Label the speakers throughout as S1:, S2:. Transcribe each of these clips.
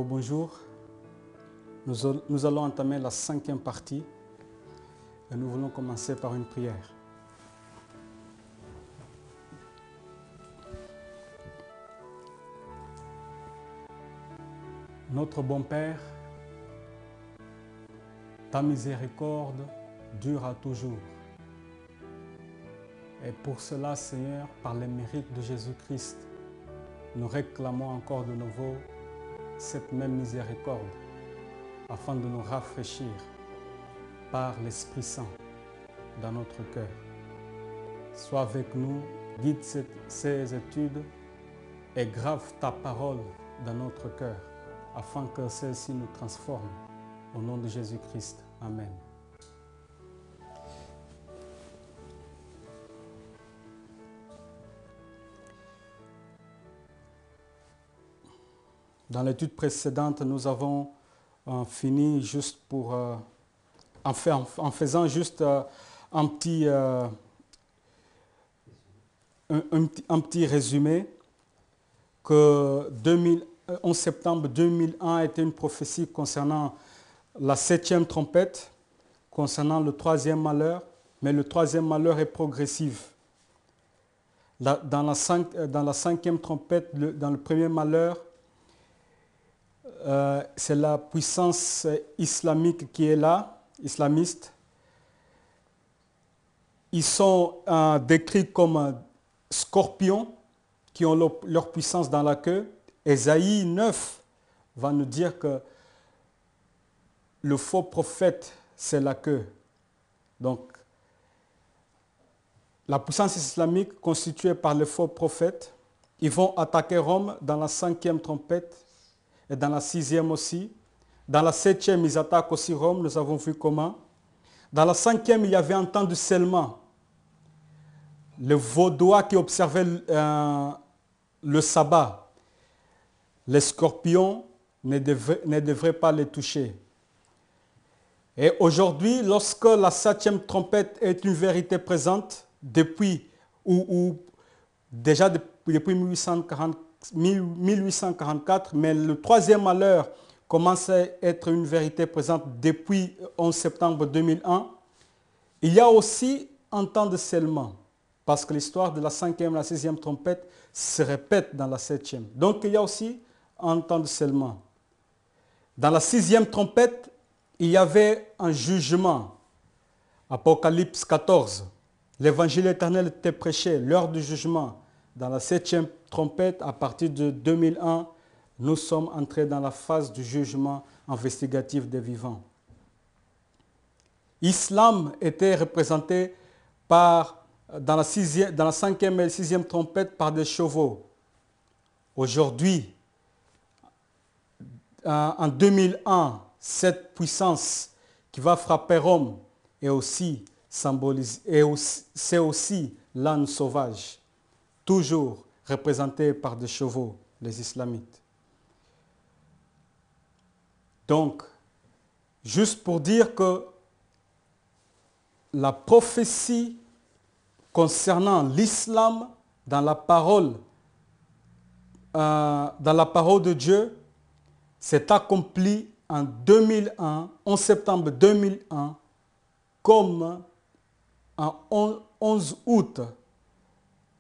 S1: Bonjour, nous allons entamer la 5e partie et nous voulons commencer par une prière. Notre bon Père, ta miséricorde durera toujours. Et pour cela, Seigneur, par les mérites de Jésus-Christ, nous réclamons encore de nouveau cette même miséricorde afin de nous rafraîchir par l'Esprit Saint dans notre cœur. Sois avec nous, guide ces études et grave ta parole dans notre cœur afin que celle-ci nous transforme. Au nom de Jésus-Christ. Amen. Dans l'étude précédente, nous avons fini juste pour, en faisant juste un petit résumé, que 11 septembre 2001 était une prophétie concernant la 7e trompette, concernant le 3e malheur, mais le 3e malheur est progressif. Dans la 5e trompette, dans le premier malheur, c'est la puissance islamique qui est là, islamiste. Ils sont décrits comme scorpions qui ont leur puissance dans la queue. Ésaïe 9 va nous dire que le faux prophète, c'est la queue. Donc, la puissance islamique constituée par les faux prophètes, ils vont attaquer Rome dans la 5e trompette et dans la 6e aussi. Dans la 7e, ils attaquent aussi Rome, nous avons vu comment. Dans la 5e, il y avait un temps de scellement. Les Vaudois qui observaient le sabbat, les scorpions ne devraient pas les toucher. Et aujourd'hui, lorsque la 7e trompette est une vérité présente, déjà depuis 1844, mais le 3e malheur commence à être une vérité présente depuis 11 septembre 2001, il y a aussi un temps de scellement, parce que l'histoire de la 5e et la 6e trompette se répète dans la 7e. Donc il y a aussi un temps de scellement. Dans la 6e trompette, il y avait un jugement. Apocalypse 14. L'évangile éternel était prêché, l'heure du jugement. Dans la 7e trompette, à partir de 2001, nous sommes entrés dans la phase du jugement investigatif des vivants. L'islam était représenté dans la 5e et 6e trompette par des chevaux. Aujourd'hui, en 2001, cette puissance qui va frapper Rome est aussi symbolisée, c'est aussi l'âne sauvage, toujours représenté par des chevaux, les islamites. Donc, juste pour dire que la prophétie concernant l'islam dans la parole de Dieu s'est accomplie en 2001, 11 septembre 2001, comme en 11 août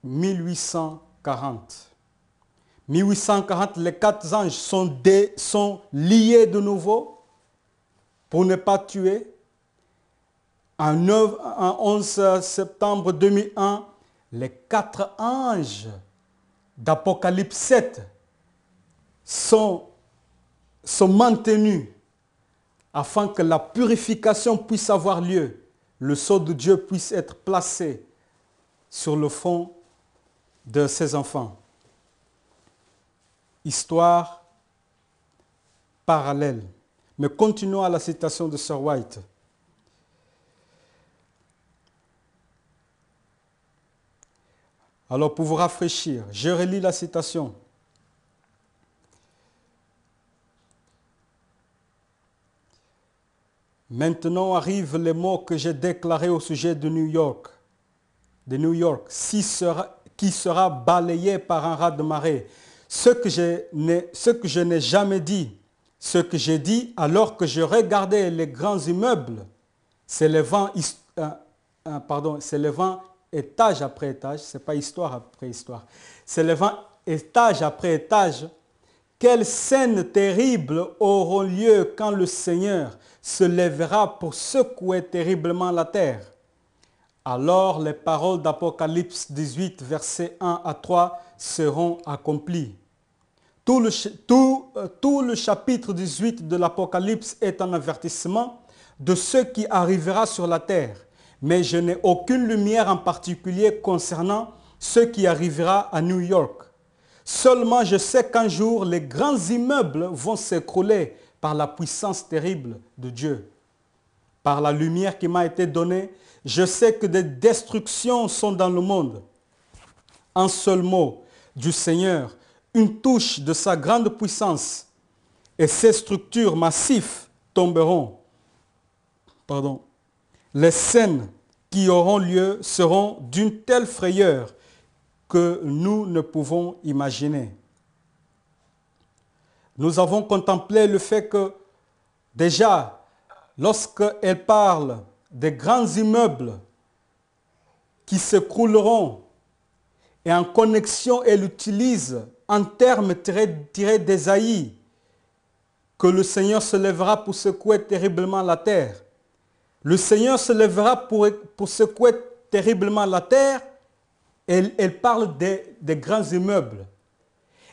S1: 1840. 1840, les 4 anges sont liés de nouveau pour ne pas tuer. En 11 septembre 2001, les 4 anges d'Apocalypse 7 sont maintenus afin que la purification puisse avoir lieu, le sceau de Dieu puisse être placé sur le front de ses enfants. Histoire parallèle. Mais continuons à la citation de Sir White. Alors pour vous rafraîchir, je relis la citation. Maintenant arrivent les mots que j'ai déclarés au sujet de New York, qui sera balayé par un raz de marée. Ce que je n'ai jamais dit ce que j'ai dit alors que je regardais les grands immeubles s'élevant étage après étage, ce n'est pas histoire après histoire, s'élevant étage après étage. Quelles scènes terribles auront lieu quand le Seigneur se lèvera pour secouer terriblement la terre. Alors les paroles d'Apocalypse 18, versets 1 à 3 seront accomplies. Tout le chapitre 18 de l'Apocalypse est un avertissement de ce qui arrivera sur la terre. Mais je n'ai aucune lumière en particulier concernant ce qui arrivera à New York. Seulement je sais qu'un jour les grands immeubles vont s'écrouler par la puissance terrible de Dieu. Par la lumière qui m'a été donnée, je sais que des destructions sont dans le monde. Un seul mot du Seigneur, une touche de sa grande puissance, et ces structures massives tomberont. Les scènes qui auront lieu seront d'une telle frayeur que nous ne pouvons imaginer. Nous avons contemplé le fait que déjà, lorsqu'elle parle des grands immeubles qui s'écrouleront, et en connexion, elle utilise un terme tiré d'Ésaïe, que le Seigneur se lèvera pour secouer terriblement la terre. Le Seigneur se lèvera pour secouer terriblement la terre. Elle parle des grands immeubles.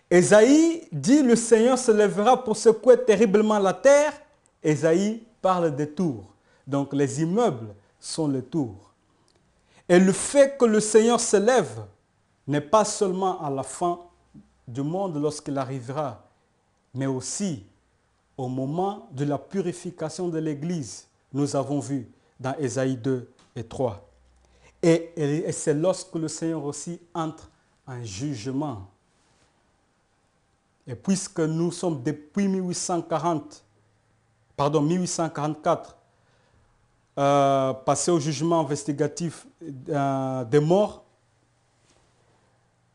S1: Ésaïe dit le Seigneur se lèvera pour secouer terriblement la terre. Ésaïe parle des tours. Donc les immeubles sont les tours. Et le fait que le Seigneur se lève n'est pas seulement à la fin du monde lorsqu'il arrivera, mais aussi au moment de la purification de l'Église. Nous avons vu dans Ésaïe 2 et 3. Et c'est lorsque le Seigneur aussi entre en jugement. Et puisque nous sommes depuis 1844, passés au jugement investigatif des morts,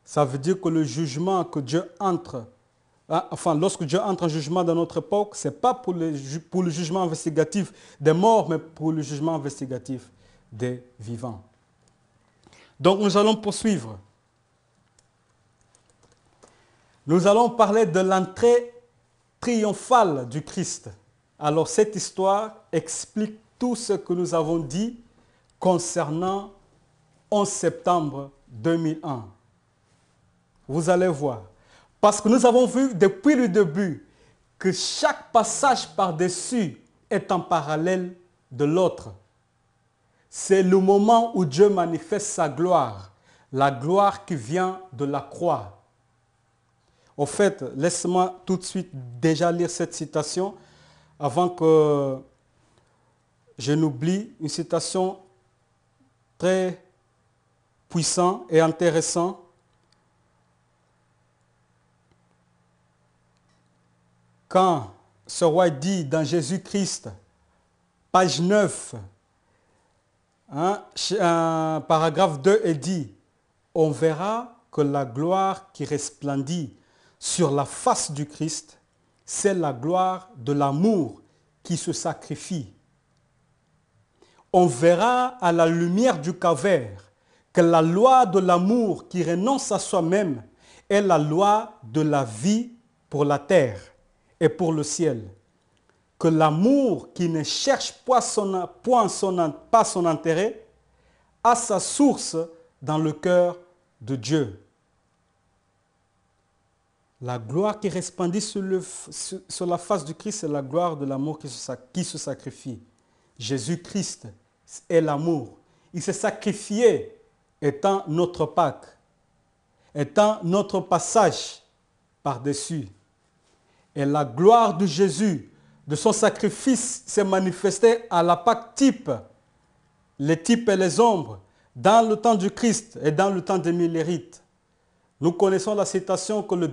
S1: ça veut dire que le jugement que Dieu entre, lorsque Dieu entre en jugement dans notre époque, ce n'est pas pour le jugement investigatif des morts, mais pour le jugement investigatif des vivants. Donc nous allons poursuivre. Nous allons parler de l'entrée triomphale du Christ. Alors cette histoire explique tout ce que nous avons dit concernant 11 septembre 2001. Vous allez voir. Parce que nous avons vu depuis le début que chaque passage par-dessus est en parallèle de l'autre. C'est le moment où Dieu manifeste sa gloire, la gloire qui vient de la croix. Au fait, laisse-moi tout de suite déjà lire cette citation avant que je n'oublie, une citation très puissante et intéressante. Quand ce roi dit dans Jésus-Christ, page 9, paragraphe 2 est dit, on verra que la gloire qui resplendit sur la face du Christ, c'est la gloire de l'amour qui se sacrifie. On verra à la lumière du calvaire que la loi de l'amour qui renonce à soi-même est la loi de la vie pour la terre et pour le ciel. Que l'amour qui ne cherche pas son intérêt a sa source dans le cœur de Dieu. La gloire qui resplendit sur la face du Christ, c'est la gloire de l'amour qui se sacrifie. Jésus-Christ est l'amour. Il s'est sacrifié étant notre Pâque, étant notre passage par-dessus. Et la gloire de Jésus, de son sacrifice, s'est manifestée à la Pâque type, les types et les ombres, dans le temps du Christ et dans le temps des millérites. Nous connaissons la citation que le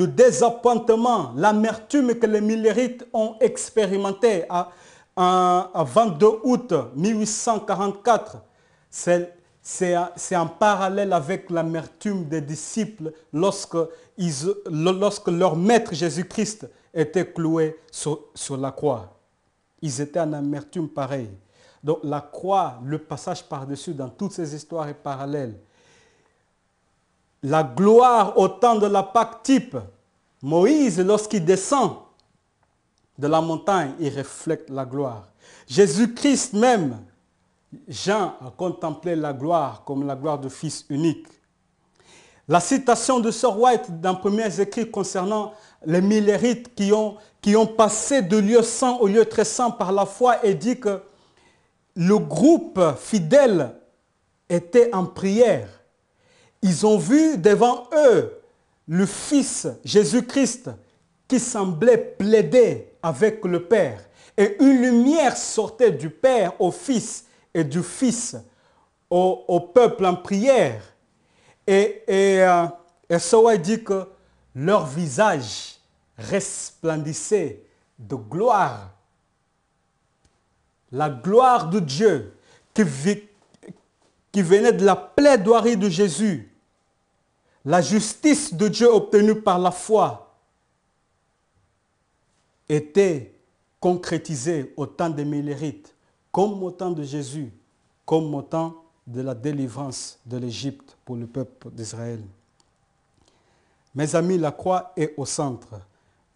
S1: désappointement, l'amertume que les millérites ont expérimenté à 22 août 1844, c'est en parallèle avec l'amertume des disciples lorsque leur maître Jésus-Christ étaient cloués sur la croix. Ils étaient en amertume pareille. Donc la croix, le passage par-dessus dans toutes ces histoires est parallèle. La gloire au temps de la Pâque type, Moïse, lorsqu'il descend de la montagne, il reflète la gloire. Jésus-Christ même, Jean a contemplé la gloire comme la gloire du Fils unique. La citation de Sir White dans Premiers Écrits concernant les millérites qui ont passé de lieu saint au lieu très saint par la foi et dit que le groupe fidèle était en prière. Ils ont vu devant eux le Fils Jésus-Christ qui semblait plaider avec le Père. Et une lumière sortait du Père au Fils et du Fils au peuple en prière. Et Sowai dit que leur visage resplendissait de gloire. La gloire de Dieu qui venait de la plaidoirie de Jésus. La justice de Dieu obtenue par la foi était concrétisée au temps des millérites, comme au temps de Jésus, comme au temps de la délivrance de l'Égypte pour le peuple d'Israël. Mes amis, la croix est au centre,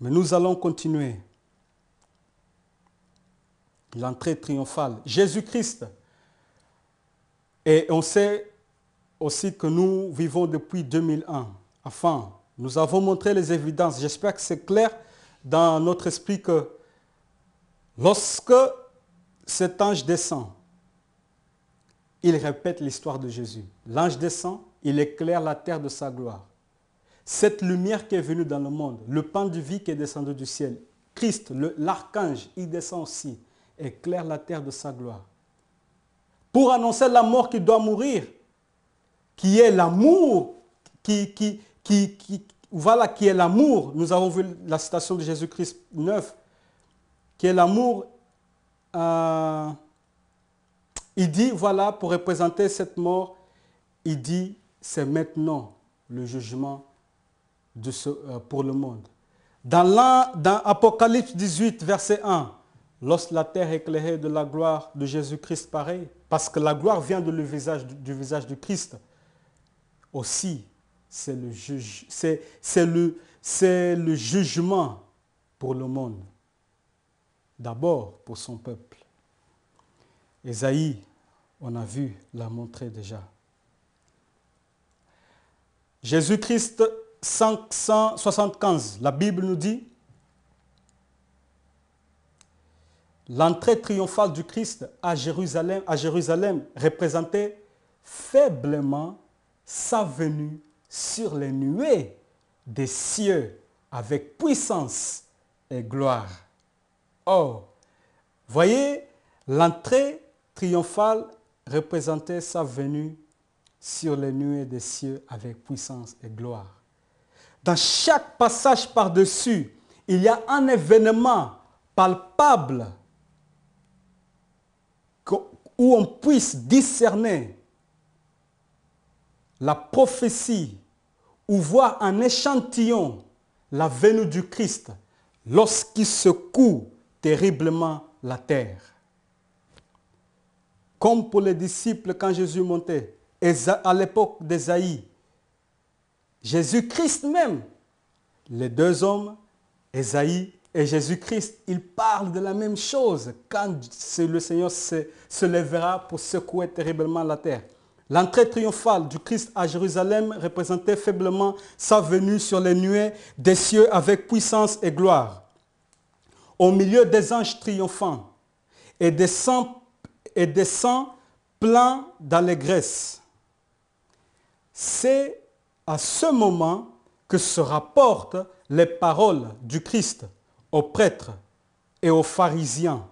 S1: mais nous allons continuer. L'entrée triomphale. Jésus-Christ, et on sait aussi que nous vivons depuis 2001. Enfin, nous avons montré les évidences. J'espère que c'est clair dans notre esprit que lorsque cet ange descend, il répète l'histoire de Jésus. L'ange descend, il éclaire la terre de sa gloire. Cette lumière qui est venue dans le monde, le pain de vie qui est descendu du ciel, Christ, l'archange, il descend aussi, éclaire la terre de sa gloire. Pour annoncer la mort qui doit mourir, qui est l'amour, voilà, qui est l'amour. Nous avons vu la citation de Jésus-Christ 9, qui est l'amour. Il dit, voilà, pour représenter cette mort, il dit, c'est maintenant le jugement pour le monde. Dans Apocalypse 18, verset 1, lorsque la terre est éclairée de la gloire de Jésus-Christ, pareil, parce que la gloire vient du visage du Christ, aussi, c'est le jugement pour le monde. D'abord pour son peuple. Ésaïe, on a vu, l'a montré déjà. Jésus-Christ 575, la Bible nous dit, l'entrée triomphale du Christ à Jérusalem représentait faiblement sa venue sur les nuées des cieux avec puissance et gloire. Or, voyez, l'entrée triomphale représentait sa venue sur les nuées des cieux avec puissance et gloire. Dans chaque passage par-dessus, il y a un événement palpable où on puisse discerner la prophétie ou voir un échantillon la venue du Christ lorsqu'il secoue terriblement la terre. Comme pour les disciples quand Jésus montait, à l'époque d'Ésaïe, Jésus-Christ même, les deux hommes, Ésaïe et Jésus-Christ, ils parlent de la même chose quand le Seigneur se lèvera pour secouer terriblement la terre. L'entrée triomphale du Christ à Jérusalem représentait faiblement sa venue sur les nuées des cieux avec puissance et gloire. Au milieu des anges triomphants et descend plein d'allégresse. C'est à ce moment que se rapportent les paroles du Christ aux prêtres et aux pharisiens.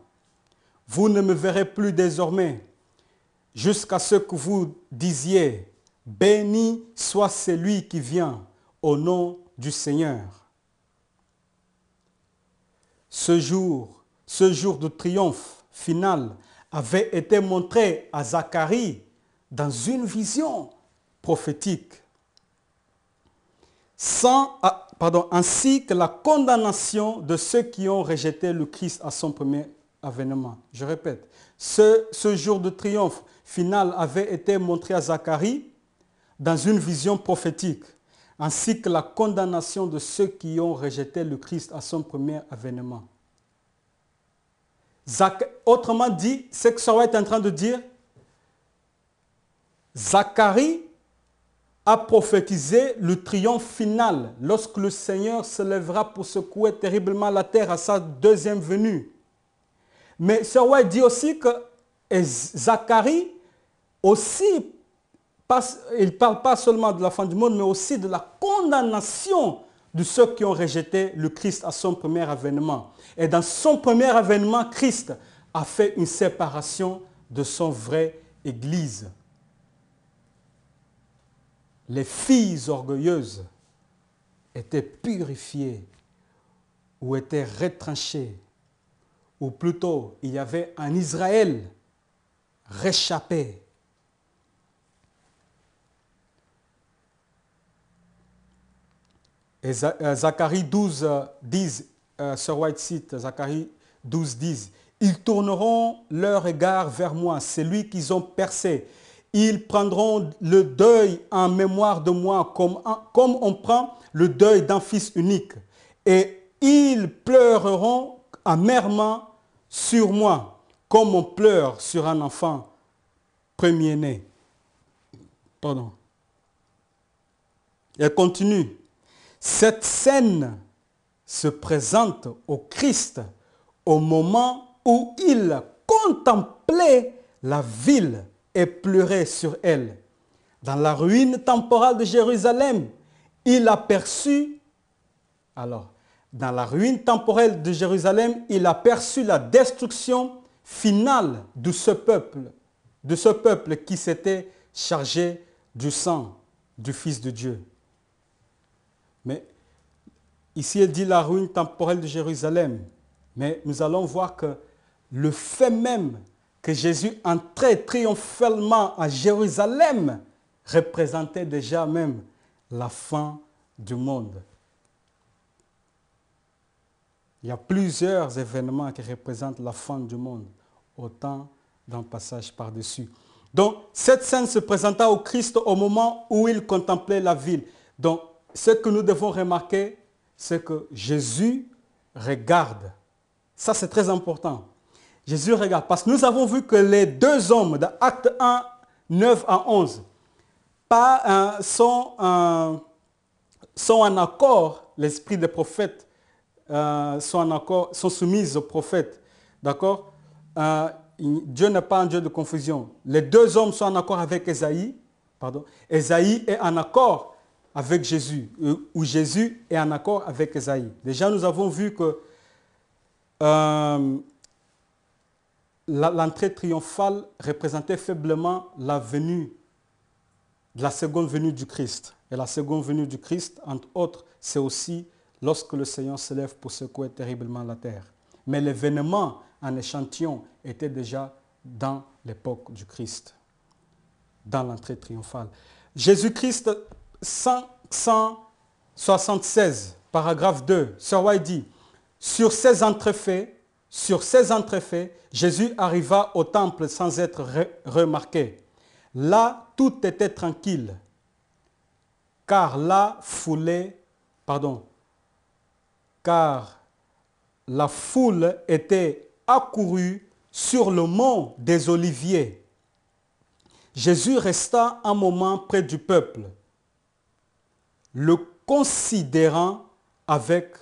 S1: Vous ne me verrez plus désormais jusqu'à ce que vous disiez, béni soit celui qui vient au nom du Seigneur. Ce jour de triomphe final avait été montré à Zacharie dans une vision prophétique. ainsi que la condamnation de ceux qui ont rejeté le Christ à son premier avènement. Je répète, ce jour de triomphe final avait été montré à Zacharie dans une vision prophétique, ainsi que la condamnation de ceux qui ont rejeté le Christ à son premier avènement. Autrement dit, ce que Sarah est en train de dire, Zacharie a prophétisé le triomphe final lorsque le Seigneur se lèvera pour secouer terriblement la terre à sa deuxième venue. Mais Sir White dit aussi que Zacharie aussi, il ne parle pas seulement de la fin du monde, mais aussi de la condamnation de ceux qui ont rejeté le Christ à son premier avènement. Et dans son premier avènement, Christ a fait une séparation de son vrai Église. Les filles orgueilleuses étaient purifiées ou étaient retranchées, ou plutôt il y avait un Israël réchappé. Et Zacharie 12, 10, Sir White cite Zacharie 12, 10, « Ils tourneront leur regard vers moi, c'est lui qu'ils ont percé. Ils prendront le deuil en mémoire de moi comme on prend le deuil d'un fils unique. Et ils pleureront amèrement sur moi, comme on pleure sur un enfant premier-né. » Pardon. Elle continue. Cette scène se présente au Christ au moment où il contemplait la ville et pleurait sur elle. Dans la ruine temporale de Jérusalem, il aperçut, dans la ruine temporelle de Jérusalem, il aperçut la destruction finale de ce peuple qui s'était chargé du sang du Fils de Dieu. Mais ici, il dit la ruine temporelle de Jérusalem. Mais nous allons voir que le fait même que Jésus entrait triomphalement à Jérusalem représentait déjà même la fin du monde. Il y a plusieurs événements qui représentent la fin du monde, autant d'un passage par-dessus. Donc, cette scène se présenta au Christ au moment où il contemplait la ville. Donc, ce que nous devons remarquer, c'est que Jésus regarde. Ça, c'est très important. Jésus regarde. Parce que nous avons vu que les deux hommes d'Acte 1, 9 à 11, sont en accord, l'esprit des prophètes sont en accord, sont soumis aux prophètes. D'accord? Dieu n'est pas un Dieu de confusion. Les deux hommes sont en accord avec Ésaïe. Ésaïe est en accord avec Jésus, ou Jésus est en accord avec Ésaïe. Déjà, nous avons vu que l'entrée triomphale représentait faiblement la seconde venue du Christ. Et la seconde venue du Christ, entre autres, c'est aussi lorsque le Seigneur se lève pour secouer terriblement la terre. Mais l'événement en échantillon était déjà dans l'époque du Christ, dans l'entrée triomphale. Jésus-Christ, 576, paragraphe 2, Sir White dit, sur ces entrefaits, Jésus arriva au temple sans être remarqué. Là, tout était tranquille, car la foule était accourue sur le mont des Oliviers. Jésus resta un moment près du peuple, le considérant avec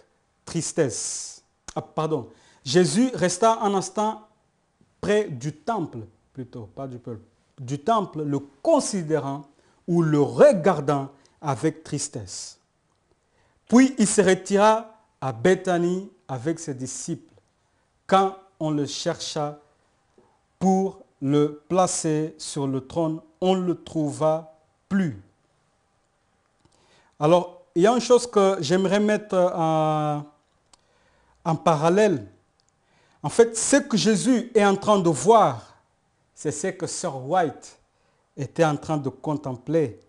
S1: tristesse. Jésus resta un instant près du temple, plutôt, pas du peuple, du temple, le considérant ou le regardant avec tristesse. Puis il se retira à Béthanie avec ses disciples. Quand on le chercha pour le placer sur le trône, on ne le trouva plus. Alors, il y a une chose que j'aimerais mettre en parallèle. En fait, ce que Jésus est en train de voir, c'est ce que Sir White était en train de contempler.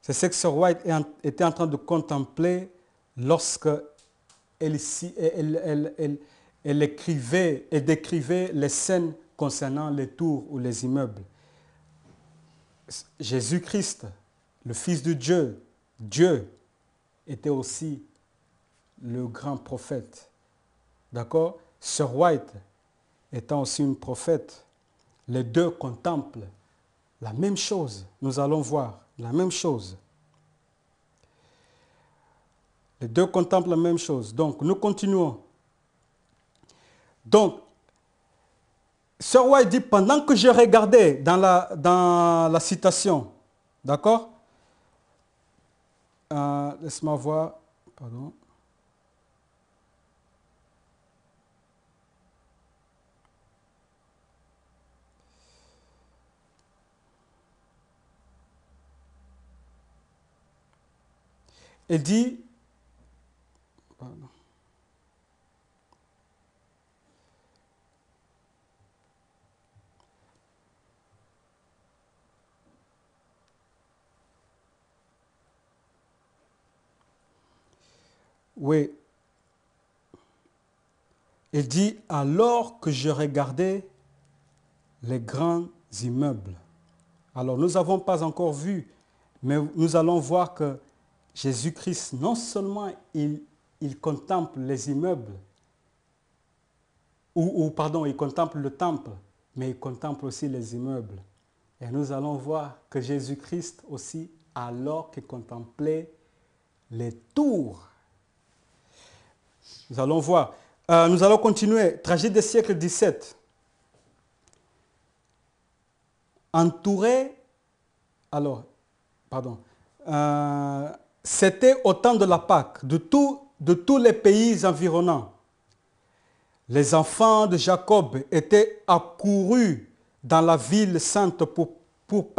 S1: C'est ce que Sir White était en train de contempler lorsque elle écrivait et décrivait les scènes concernant les tours ou les immeubles. Jésus-Christ, le Fils de Dieu, Dieu, était aussi le grand prophète. D'accord? Sir White étant aussi une prophète, les deux contemplent la même chose. Nous allons voir la même chose. Les deux contemplent la même chose. Donc, nous continuons. Donc, Sir White dit, pendant que je regardais dans la citation, d'accord? Laisse-moi voir, pardon. Il dit, pardon. Oui. Il dit, alors que je regardais les grands immeubles. Alors, nous n'avons pas encore vu, mais nous allons voir que Jésus-Christ, non seulement il contemple les immeubles, pardon, il contemple le temple, mais il contemple aussi les immeubles. Et nous allons voir que Jésus-Christ aussi, alors qu'il contemplait les tours. Nous allons voir. Nous allons continuer. Tragédie des siècles 17. Entouré, alors, pardon, c'était au temps de la Pâque, de tous les pays environnants. Les enfants de Jacob étaient accourus dans la ville sainte pour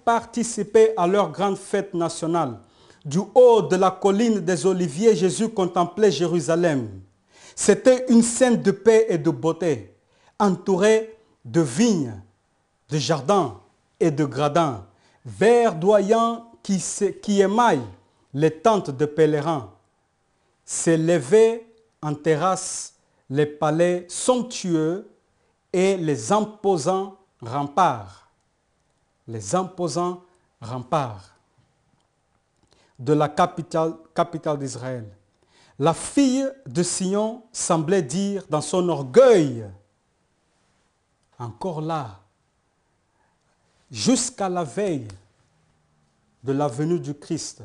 S1: participer à leur grande fête nationale. Du haut de la colline des Oliviers, Jésus contemplait Jérusalem. C'était une scène de paix et de beauté, entourée de vignes, de jardins et de gradins, verdoyants qui émaillent les tentes de pèlerins. S'élevaient en terrasse les palais somptueux et les imposants remparts. Les imposants remparts de la capitale d'Israël. La fille de Sion semblait dire dans son orgueil, encore là, jusqu'à la veille de la venue du Christ,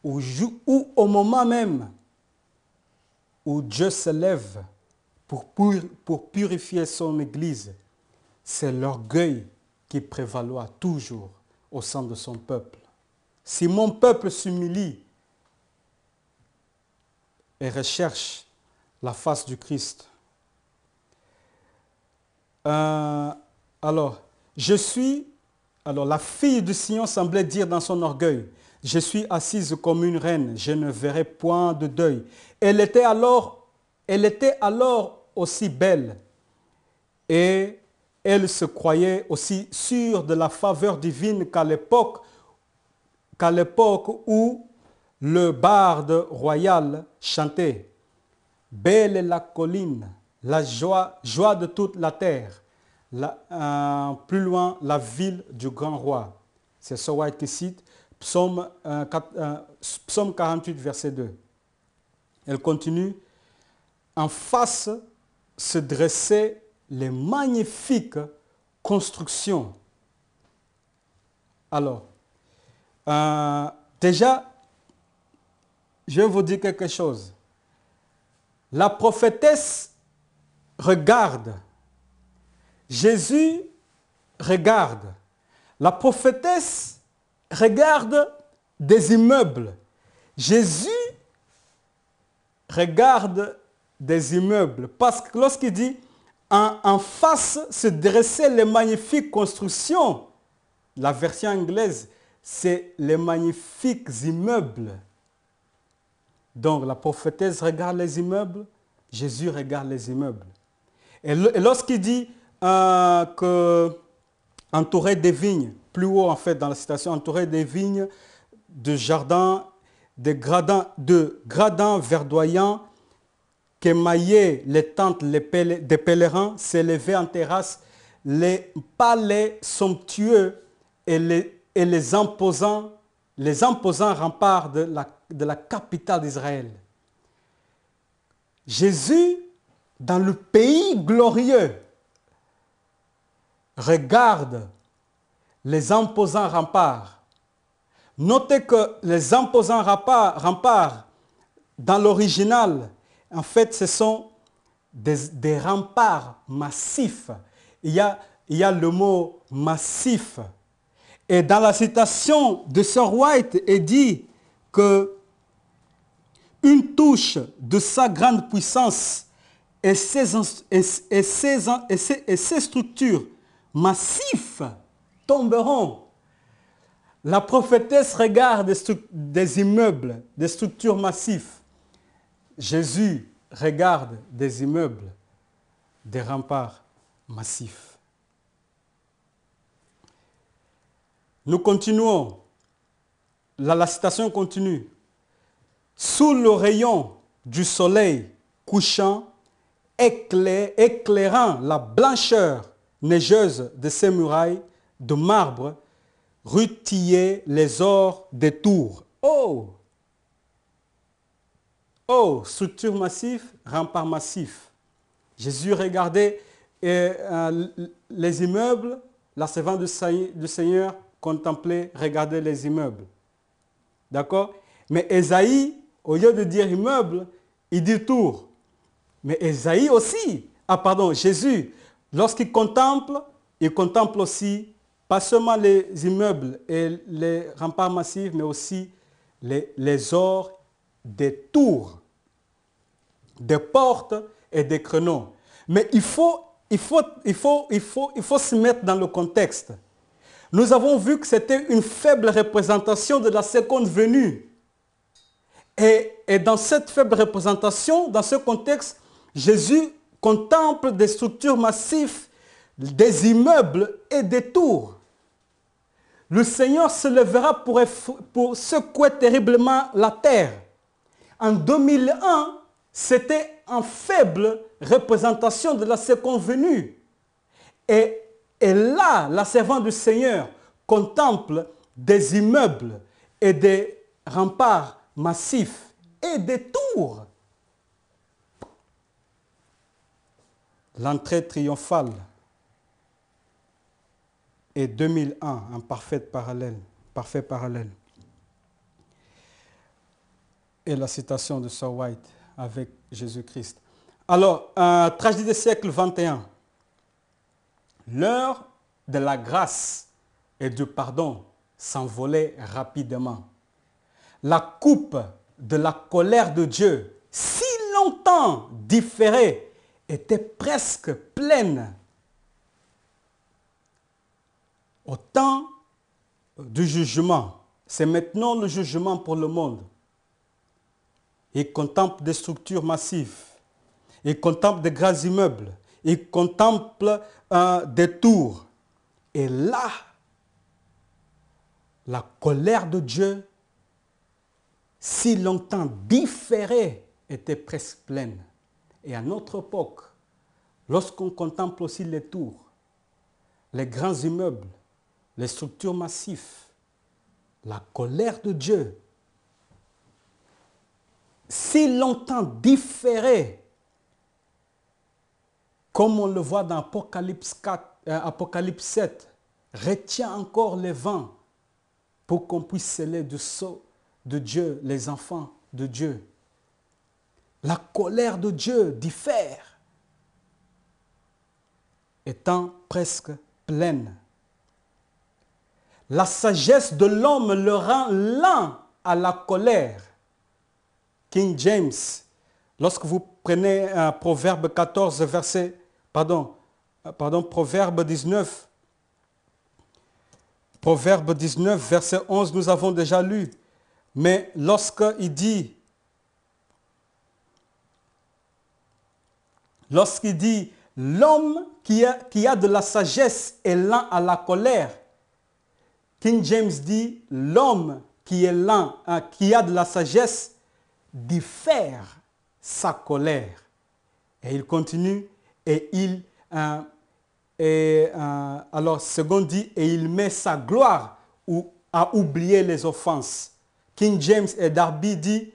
S1: ou au moment même où Dieu se lève pour purifier son Église, c'est l'orgueil qui prévaloir toujours au sein de son peuple. Si mon peuple s'humilie et recherche la face du Christ, alors, la fille de Sion semblait dire dans son orgueil, je suis assise comme une reine, je ne verrai point de deuil. Elle était alors aussi belle et elle se croyait aussi sûre de la faveur divine qu'à l'époque où le barde royal chantait. Belle est la colline, la joie de toute la terre. Plus loin, la ville du grand roi. C'est Sir White qui cite Psaume 48, verset 2. Elle continue. En face se dressaient les magnifiques constructions. Alors, déjà, je vais vous dire quelque chose. La prophétesse regarde. Jésus regarde. La prophétesse regarde des immeubles. Jésus regarde des immeubles. Parce que lorsqu'il dit en face se dressaient les magnifiques constructions, la version anglaise, c'est les magnifiques immeubles. Donc la prophétesse regarde les immeubles, Jésus regarde les immeubles. Et lorsqu'il dit que entouré des vignes, plus haut en fait dans la citation, entouré des vignes, de jardins, de gradins verdoyants qu'émaillaient les tentes des pèlerins, s'élevaient en terrasse les palais somptueux et les imposants remparts de la capitale d'Israël. Jésus, dans le pays glorieux, regarde les imposants remparts. Notez que les imposants remparts, dans l'original, en fait, ce sont des remparts massifs. Il y a le mot massif. Et dans la citation de Sir White, il dit que une touche de sa grande puissance et ses structures massives tomberont. La prophétesse regarde des immeubles, des structures massives. Jésus regarde des immeubles, des remparts massifs. Nous continuons. La citation continue. Sous le rayon du soleil couchant, éclairant la blancheur neigeuse de ces murailles de marbre, rutillaient les ors des tours. Oh! Oh! Structure massive, rempart massif. Jésus regardait les immeubles, la servante du Seigneur contemplait, regardait les immeubles. D'accord? Mais Ésaïe, au lieu de dire immeuble, il dit tour. Mais Ésaïe aussi, Jésus, lorsqu'il contemple, il contemple aussi pas seulement les immeubles et les remparts massifs, mais aussi les ors des tours, des portes et des créneaux. Mais il faut se mettre dans le contexte. Nous avons vu que c'était une faible représentation de la seconde venue. Et dans cette faible représentation, dans ce contexte, Jésus contemple des structures massives, des immeubles et des tours. Le Seigneur se lèvera pour secouer terriblement la terre. En 2001, c'était une faible représentation de la seconde venue. Et là, la servante du Seigneur contemple des immeubles et des remparts massifs et des tours. L'entrée triomphale et 2001, un parfait parallèle. Et la citation de Sir White avec Jésus-Christ. Alors, tragédie du siècle 21. L'heure de la grâce et du pardon s'envolait rapidement. La coupe de la colère de Dieu, si longtemps différée, était presque pleine. Au temps du jugement, c'est maintenant le jugement pour le monde. Il contemple des structures massives, il contemple des grands immeubles, il contemple des tours. Et là, la colère de Dieu, si longtemps différée, était presque pleine. Et à notre époque, lorsqu'on contemple aussi les tours, les grands immeubles, les structures massives, la colère de Dieu, si longtemps différée, comme on le voit dans Apocalypse 7, retient encore les vents pour qu'on puisse sceller du sceau de Dieu les enfants de Dieu. La colère de Dieu diffère, étant presque pleine. La sagesse de l'homme le rend lent à la colère. King James, lorsque vous prenez Proverbe 14, Proverbe 19, verset 11, nous avons déjà lu. Mais lorsqu'il dit, L'homme qui a de la sagesse est lent à la colère. King James dit, l'homme qui est lent, qui a de la sagesse, diffère sa colère. Et il continue, et il, alors second dit, et il met sa gloire à oublier les offenses. King James et Darby dit,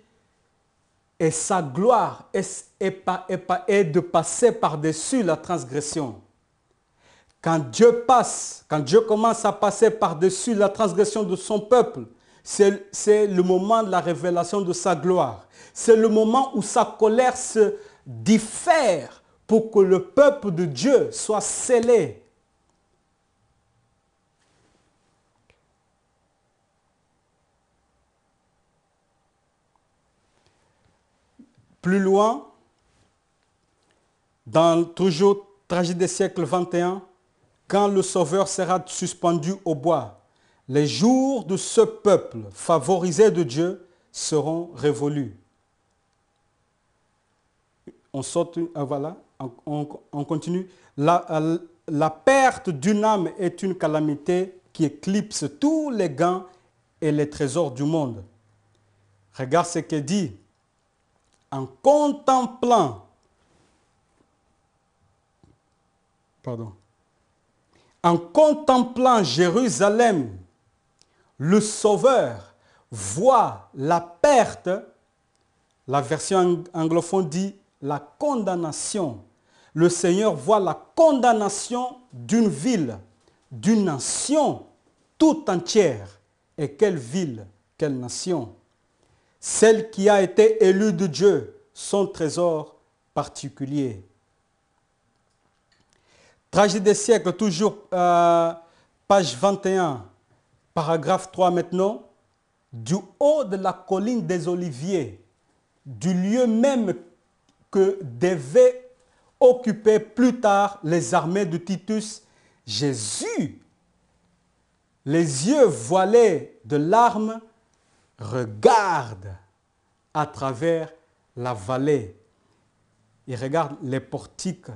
S1: et sa gloire est de passer par-dessus la transgression. Quand Dieu commence à passer par-dessus la transgression de son peuple, c'est le moment de la révélation de sa gloire. C'est le moment où sa colère se diffère pour que le peuple de Dieu soit scellé. Plus loin, dans toujours Tragédie des siècles 21, quand le Sauveur sera suspendu au bois, les jours de ce peuple favorisé de Dieu seront révolus. On saute, voilà, on continue. La perte d'une âme est une calamité qui éclipse tous les gains et les trésors du monde. Regarde ce qu'il dit. En contemplant, en contemplant Jérusalem, le Sauveur voit la perte, la version anglophone dit la condamnation. Le Seigneur voit la condamnation d'une ville, d'une nation tout entière. Et quelle ville, quelle nation? Celle qui a été élue de Dieu, son trésor particulier. Tragédie des siècles, toujours page 21, paragraphe 3 maintenant. Du haut de la colline des Oliviers, du lieu même que devaient occuper plus tard les armées de Titus, Jésus, les yeux voilés de larmes, regarde à travers la vallée. Il regarde les portiques,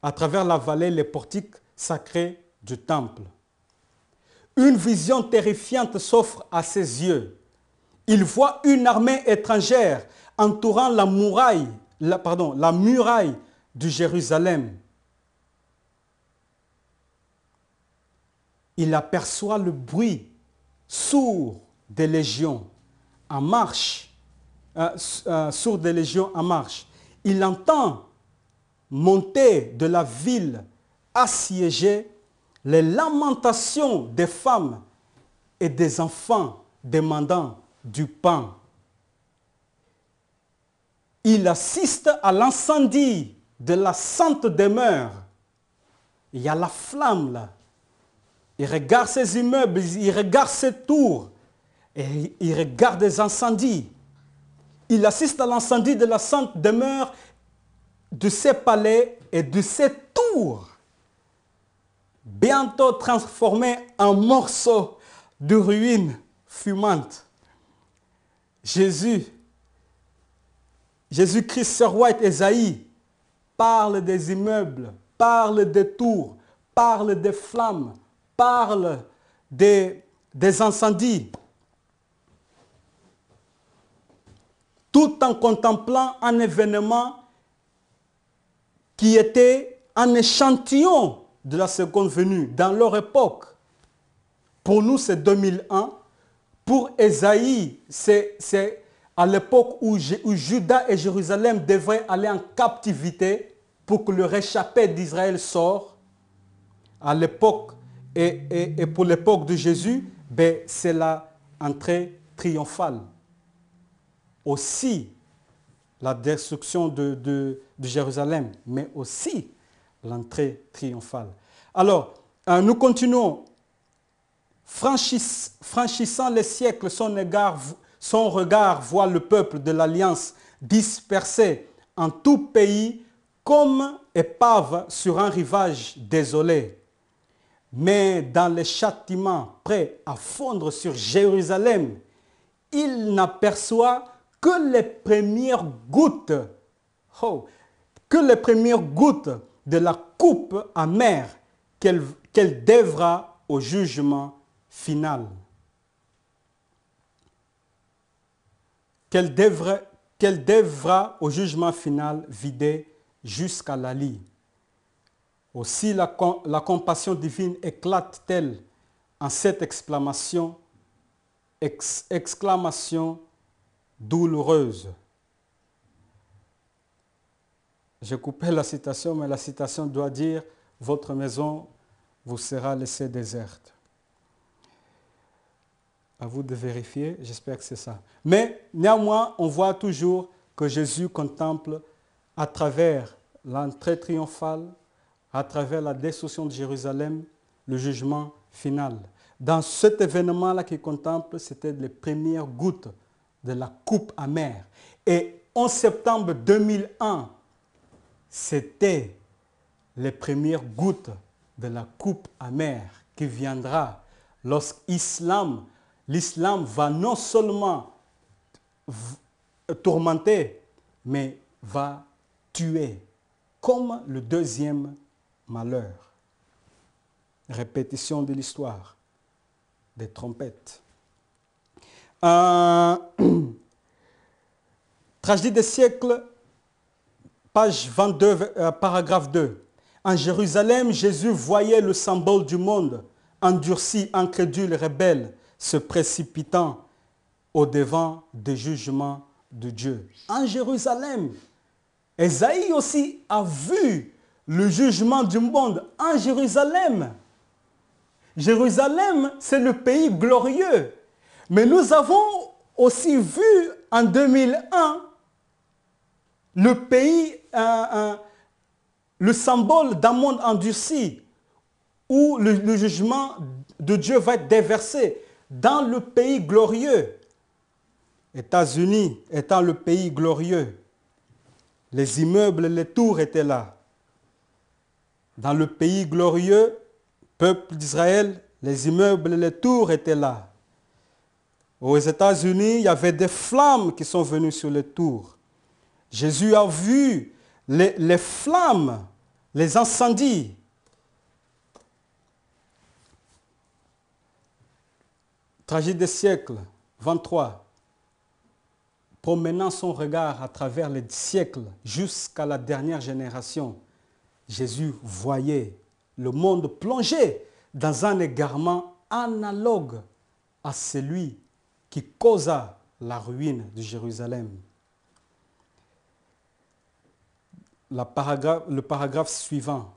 S1: à travers la vallée, les portiques sacrés du temple. Une vision terrifiante s'offre à ses yeux. Il voit une armée étrangère entourant la muraille de Jérusalem. Il aperçoit le bruit sourd des légions en marche, sourd des légions en marche. Il entend monter de la ville assiégée les lamentations des femmes et des enfants demandant du pain. Il assiste à l'incendie de la sainte demeure. Il y a la flamme là. Il regarde ces immeubles, il regarde ces tours et il regarde les incendies. Il assiste à l'incendie de la sainte demeure, de ses palais et de ses tours, bientôt transformés en morceaux de ruines fumantes. Jésus-Christ, Sir White Esaïe, parle des immeubles, parle des tours, parle des flammes, parle des incendies, tout en contemplant un événement qui était un échantillon de la seconde venue dans leur époque. Pour nous, c'est 2001. Pour Ésaïe, c'est à l'époque où Juda et Jérusalem devraient aller en captivité pour que le réchappé d'Israël sorte. À l'époque, et pour l'époque de Jésus, ben, c'est l'entrée triomphale. Aussi, la destruction de Jérusalem, mais aussi l'entrée triomphale. Alors, nous continuons. Franchissant les siècles, son regard voit le peuple de l'Alliance dispersé en tout pays comme épave sur un rivage désolé. Mais dans les châtiments prêts à fondre sur Jérusalem, il n'aperçoit que les premières gouttes, de la coupe amère qu'elle devra au jugement final. Qu'elle devra au jugement final vider jusqu'à la lie. Aussi la compassion divine éclate-t-elle en cette exclamation douloureuse. J'ai coupé la citation, mais la citation doit dire « Votre maison vous sera laissée déserte ». À vous de vérifier, j'espère que c'est ça. Mais néanmoins, on voit toujours que Jésus contemple à travers l'entrée triomphale, à travers la destruction de Jérusalem, le jugement final. Dans cet événement-là qu'il contemple, c'était les premières gouttes de la coupe amère. Et en septembre 2001, c'était les premières gouttes de la coupe amère qui viendra lorsqu'Islam, l'islam va non seulement tourmenter, mais va tuer, comme le deuxième malheur. Répétition de l'histoire des trompettes. Tragédie des siècles, page 22, paragraphe 2. En Jérusalem, Jésus voyait le symbole du monde, endurci, incrédule, rebelle, se précipitant au-devant des jugements de Dieu. En Jérusalem, Ésaïe aussi a vu le jugement du monde en Jérusalem. Jérusalem, c'est le pays glorieux. Mais nous avons aussi vu en 2001 le pays, le symbole d'un monde endurci, où le jugement de Dieu va être déversé dans le pays glorieux. États-Unis étant le pays glorieux, les immeubles, les tours étaient là. Dans le pays glorieux, peuple d'Israël, les immeubles, les tours étaient là. Aux États-Unis, il y avait des flammes qui sont venues sur les tours. Jésus a vu les flammes, les incendies. Tragédie des siècles, 23. Promenant son regard à travers les siècles jusqu'à la dernière génération, Jésus voyait le monde plongé dans un égarement analogue à celui qui causa la ruine de Jérusalem. Le paragraphe suivant.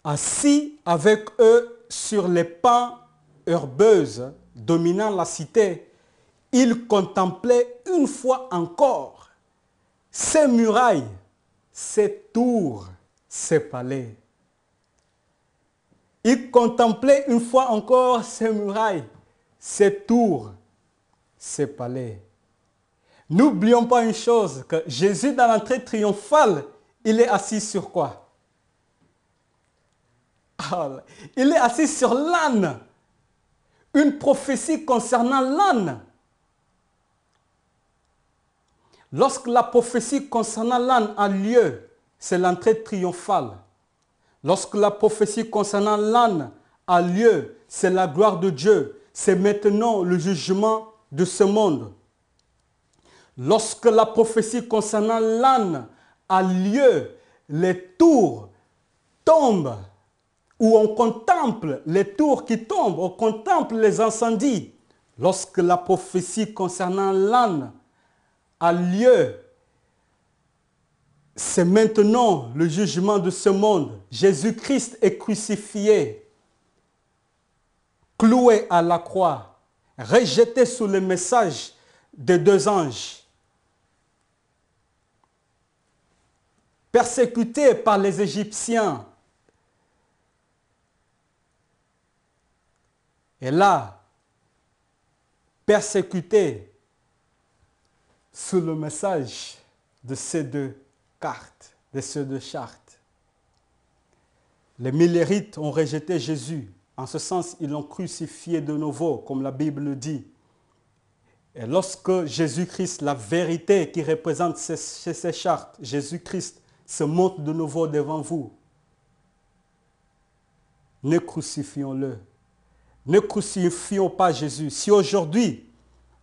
S1: Assis avec eux sur les pins herbeuses dominant la cité, il contemplait une fois encore ses murailles, ses tours, ses palais. Il contemplait une fois encore ses murailles, ses tours, ses palais. N'oublions pas une chose, que Jésus, dans l'entrée triomphale, il est assis sur quoi? Il est assis sur l'âne. Une prophétie concernant l'âne. Lorsque la prophétie concernant l'âne a lieu, c'est l'entrée triomphale. Lorsque la prophétie concernant l'âne a lieu, c'est la gloire de Dieu. C'est maintenant le jugement de ce monde. Lorsque la prophétie concernant l'âne a lieu, les tours tombent, où on contemple les tours qui tombent, on contemple les incendies. Lorsque la prophétie concernant l'âne a lieu, c'est maintenant le jugement de ce monde. Jésus-Christ est crucifié, cloué à la croix, rejeté sous le message des deux anges, persécuté par les Égyptiens. Et là, persécuté sous le message de ces deux cartes, de ces deux chartes. Les Millérites ont rejeté Jésus. En ce sens, ils l'ont crucifié de nouveau, comme la Bible le dit. Et lorsque Jésus-Christ, la vérité qui représente ces chartes, Jésus-Christ se montre de nouveau devant vous, ne crucifions-le. Ne crucifions pas Jésus. Si aujourd'hui,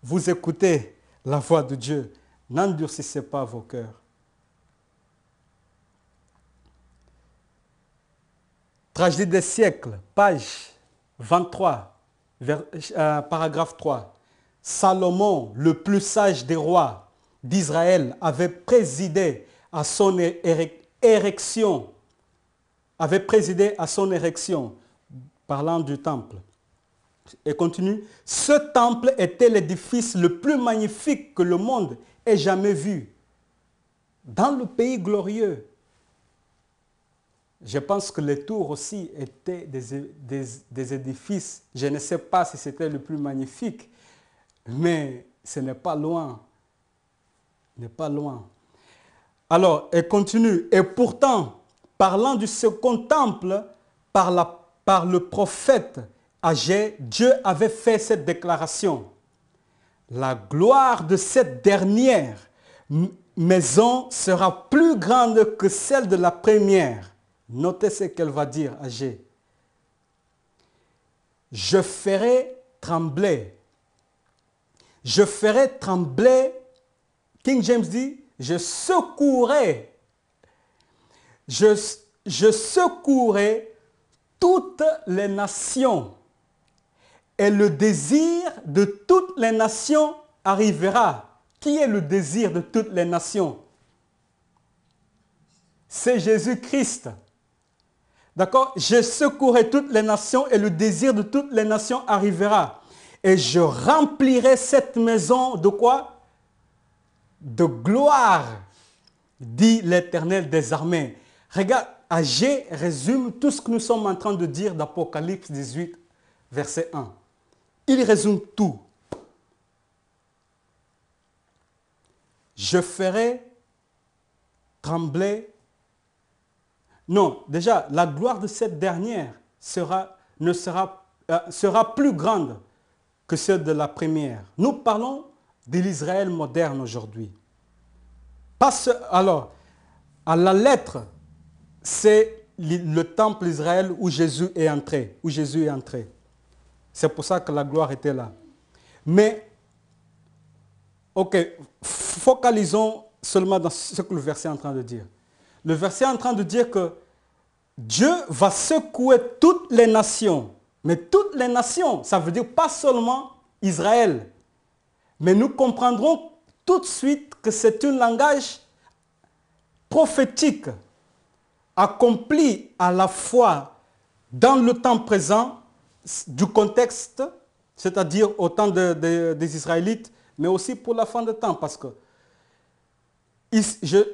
S1: vous écoutez la voix de Dieu, n'endurcissez pas vos cœurs. Tragédie des siècles, page 23, paragraphe 3. Salomon, le plus sage des rois d'Israël, avait présidé à son érection, parlant du temple. Et continue, ce temple était l'édifice le plus magnifique que le monde ait jamais vu. Dans le pays glorieux. Je pense que les tours aussi étaient des édifices. Je ne sais pas si c'était le plus magnifique, mais ce n'est pas loin. Ce n'est pas loin. Alors, elle continue. Et pourtant, parlant du second temple, par le prophète Agé, Dieu avait fait cette déclaration. La gloire de cette dernière maison sera plus grande que celle de la première. Notez ce qu'elle va dire, Agé. Je ferai trembler. King James dit, je secouerai. Je secouerai toutes les nations. Et le désir de toutes les nations arrivera. Qui est le désir de toutes les nations? C'est Jésus-Christ. D'accord? Je secouerai toutes les nations et le désir de toutes les nations arrivera. Et je remplirai cette maison de quoi? De gloire, dit l'Éternel des armées. Regarde, Agé résume tout ce que nous sommes en train de dire d'Apocalypse 18, verset 1. Il résume tout. Je ferai trembler. Non, déjà, la gloire de cette dernière sera plus grande que celle de la première. Nous parlons de l'Israël moderne aujourd'hui. Alors, à la lettre, c'est le temple d'Israël où Jésus est entré. C'est pour ça que la gloire était là. Mais, ok, focalisons seulement dans ce que le verset est en train de dire. Le verset est en train de dire que Dieu va secouer toutes les nations. Mais toutes les nations, ça veut dire pas seulement Israël. Mais nous comprendrons tout de suite que c'est un langage prophétique accompli à la fois dans le temps présent du contexte, c'est-à-dire au temps des Israélites, mais aussi pour la fin de temps, parce que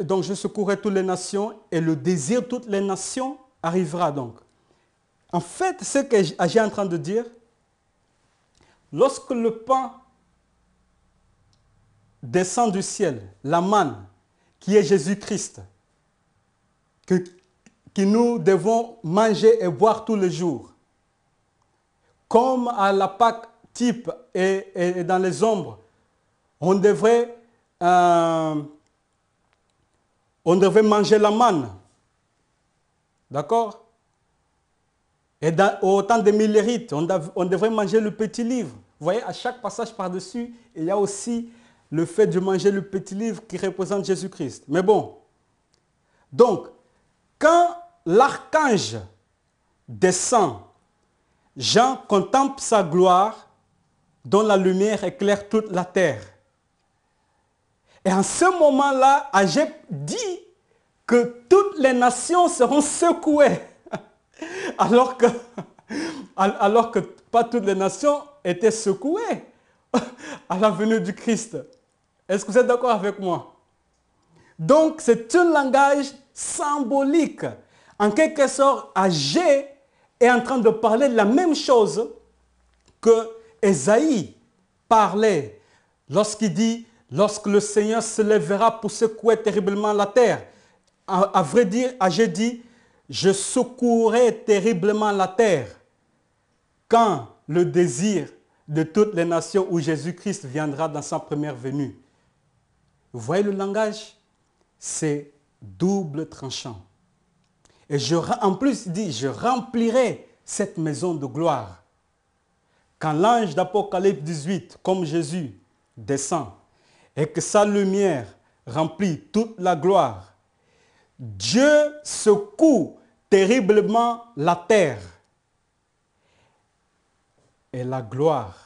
S1: donc je secouerai toutes les nations et le désir de toutes les nations arrivera donc. En fait, ce que j'ai en train de dire, lorsque le pain descend du ciel, la manne, qui est Jésus-Christ, que nous devons manger et boire tous les jours, comme à la Pâque type et dans les ombres, on devrait manger la manne. D'accord? Et au temps des millérites, on devrait manger le petit livre. Vous voyez, à chaque passage par-dessus, il y a aussi le fait de manger le petit livre qui représente Jésus-Christ. Mais bon, donc, quand l'archange descend, Jean contemple sa gloire dont la lumière éclaire toute la terre. Et en ce moment-là, Agé dit que toutes les nations seront secouées. alors que pas toutes les nations étaient secouées à la venue du Christ. Est-ce que vous êtes d'accord avec moi? Donc, c'est un langage symbolique. En quelque sorte, Agé est en train de parler de la même chose que Ésaïe parlait lorsqu'il dit « Lorsque le Seigneur se lèvera pour secouer terriblement la terre ». À vrai dire, Agé dit « Je secouerai terriblement la terre » quand le désir de toutes les nations où Jésus-Christ viendra dans sa première venue. Vous voyez le langage? C'est double tranchant. Et en plus, il dit, je remplirai cette maison de gloire. Quand l'ange d'Apocalypse 18, comme Jésus, descend et que sa lumière remplit toute la gloire, Dieu secoue terriblement la terre. Et la gloire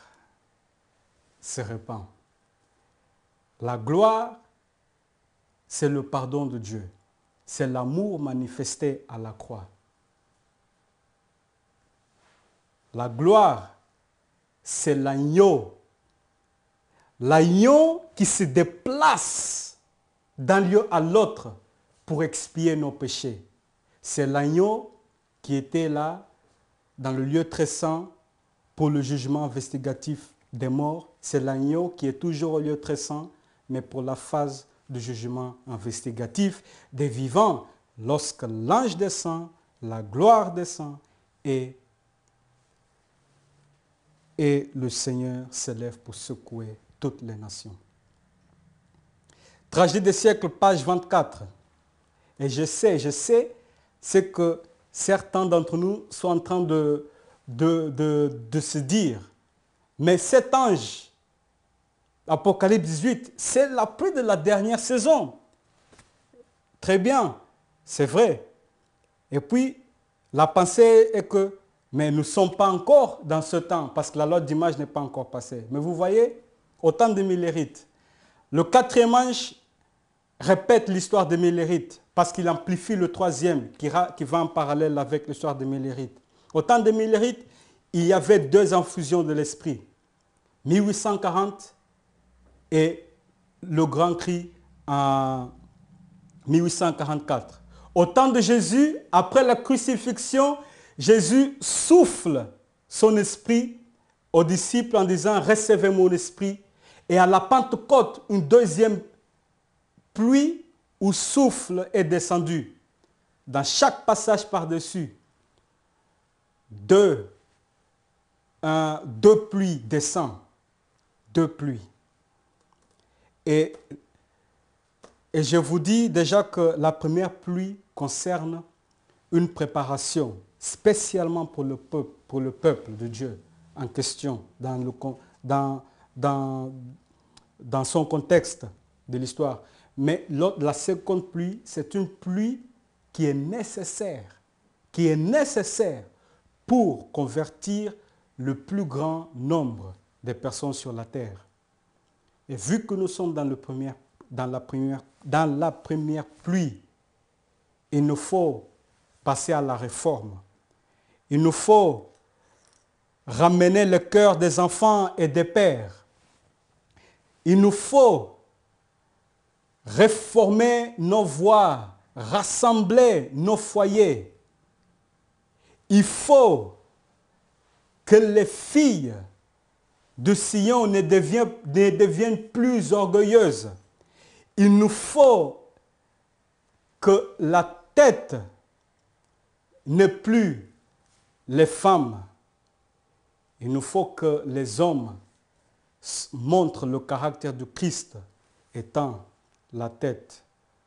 S1: se répand. La gloire, c'est le pardon de Dieu. C'est l'amour manifesté à la croix. La gloire, c'est l'agneau. L'agneau qui se déplace d'un lieu à l'autre pour expier nos péchés. C'est l'agneau qui était là, dans le lieu très saint, pour le jugement investigatif des morts. C'est l'agneau qui est toujours au lieu très saint, mais pour la phase de jugement investigatif des vivants, lorsque l'ange descend, la gloire descend et le Seigneur s'élève pour secouer toutes les nations. Tragédie des siècles, page 24. Et je sais, c'est que certains d'entre nous sont en train de se dire, mais cet ange, Apocalypse 18, c'est la pluie de la dernière saison. Très bien, c'est vrai. Et puis, la pensée est que, mais nous ne sommes pas encore dans ce temps, parce que la loi d'image n'est pas encore passée. Mais vous voyez, au temps de Milérite, le 4e ange répète l'histoire de Milérite, parce qu'il amplifie le 3e, qui va en parallèle avec l'histoire de Milérite. Au temps de Milérite, il y avait 2 infusions de l'esprit. 1840 et le grand cri en 1844. Au temps de Jésus, après la crucifixion, Jésus souffle son esprit aux disciples en disant « Recevez mon esprit ». Et à la Pentecôte, une 2e pluie ou souffle est descendu. Dans chaque passage par-dessus, 2 pluies descendent. 2 pluies. Et je vous dis déjà que la première pluie concerne une préparation spécialement pour le peuple de Dieu en question, dans son contexte de l'histoire. Mais la seconde pluie, c'est une pluie qui est nécessaire pour convertir le plus grand nombre de personnes sur la terre. Et vu que nous sommes dans la première pluie, il nous faut passer à la réforme. Il nous faut ramener le cœur des enfants et des pères. Il nous faut réformer nos voies, rassembler nos foyers. Il faut que les filles de Sion ne deviennent plus orgueilleuses. Il nous faut que la tête n'est plus les femmes. Il nous faut que les hommes montrent le caractère du Christ étant la tête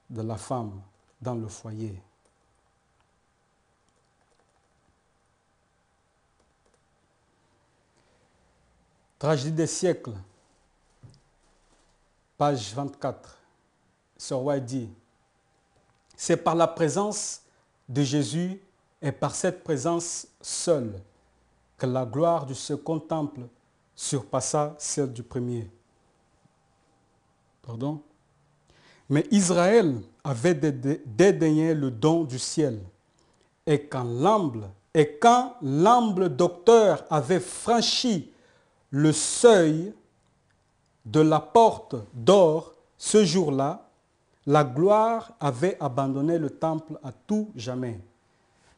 S1: de la femme dans le foyer. Tragédie des siècles, page 24. Sir White dit, c'est par la présence de Jésus et par cette présence seule que la gloire du second temple surpassa celle du premier. Pardon? Mais Israël avait dédaigné le don du ciel. Et quand l'humble docteur avait franchi le seuil de la porte d'or ce jour-là, la gloire avait abandonné le temple à tout jamais.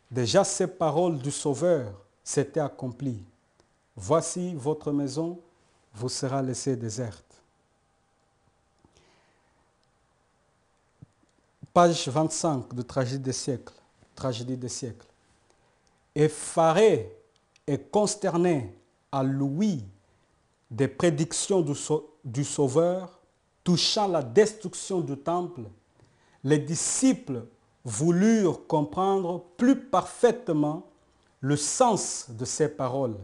S1: Déjà ces paroles du Sauveur s'étaient accomplies. Voici votre maison vous sera laissée déserte. Page 25 de Tragédie des siècles. Tragédie des siècles. Effaré et consterné à l'ouïe des prédictions du Sauveur touchant la destruction du temple, les disciples voulurent comprendre plus parfaitement le sens de ces paroles.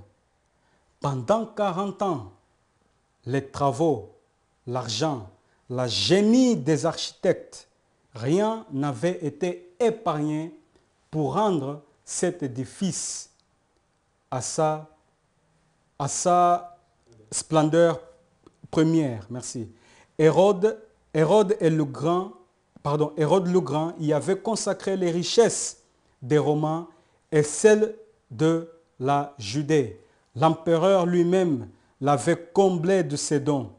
S1: Pendant 40 ans, les travaux, l'argent, la génie des architectes, rien n'avait été épargné pour rendre cet édifice à sa splendeur première. Merci. Hérode le Grand y avait consacré les richesses des Romains et celles de la Judée. L'empereur lui-même l'avait comblé de ses dons.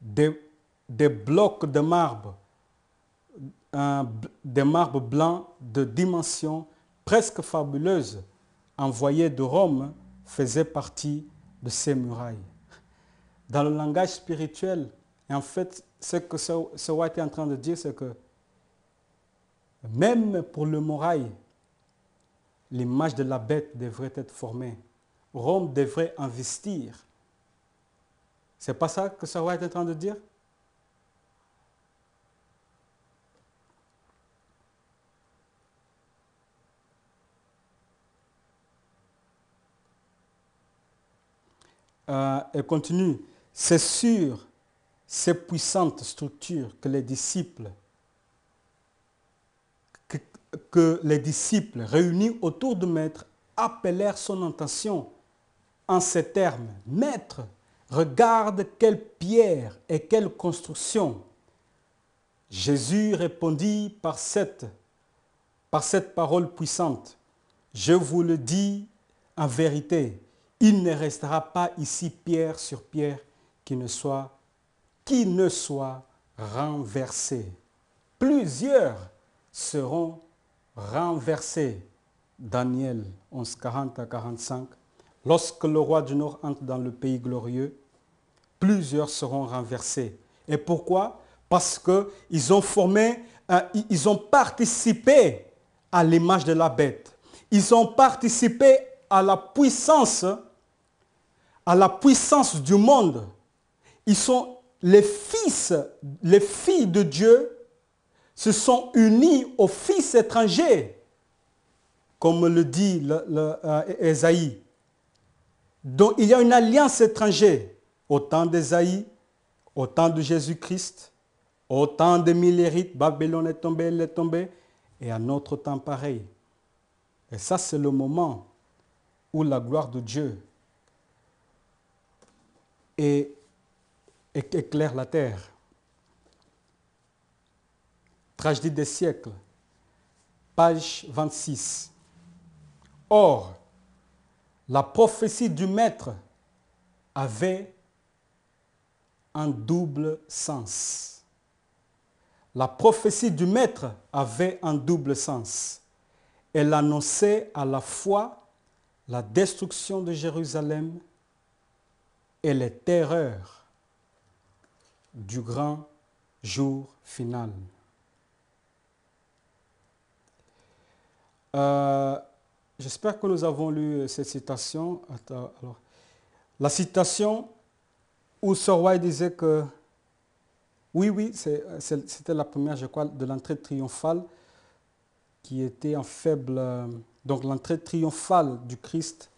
S1: Des blocs de marbre, des marbres blancs de dimension presque fabuleuse envoyés de Rome faisaient partie de ces murailles. Dans le langage spirituel, et en fait, ce que ce White est en train de dire, c'est que même pour le morail, l'image de la bête devrait être formée. Rome devrait investir. C'est pas ça que ce White est en train de dire? Elle continue. C'est sur ces puissantes structures que les disciples réunis autour du Maître appelèrent son attention en ces termes. Maître, regarde quelle pierre et quelle construction. Jésus répondit par cette parole puissante. Je vous le dis en vérité, il ne restera pas ici pierre sur pierre qui ne soit renversé. Plusieurs seront renversés. Daniel 11, 40 à 45. Lorsque le roi du Nord entre dans le pays glorieux, plusieurs seront renversés. Et pourquoi? Parce qu'ils ont participé à l'image de la bête. Ils ont participé à la puissance du monde. Ils sont les filles de Dieu se sont unis aux fils étrangers, comme le dit Ésaïe. Donc il y a une alliance étrangère. Au temps d'Ésaïe, au temps de Jésus-Christ, au temps de Milérite, Babylone est tombée, elle est tombée, et à notre temps pareil. Et ça, c'est le moment où la gloire de Dieu éclaire la terre. Tragédie des siècles, page 26. Or, la prophétie du Maître avait un double sens. La prophétie du Maître avait un double sens. Elle annonçait à la fois la destruction de Jérusalem et les terreurs du grand jour final. J'espère que nous avons lu cette citation. Alors, la citation où Sir White disait que, oui, c'était la première, je crois, de l'entrée triomphale qui était en faible... donc l'entrée triomphale du Christ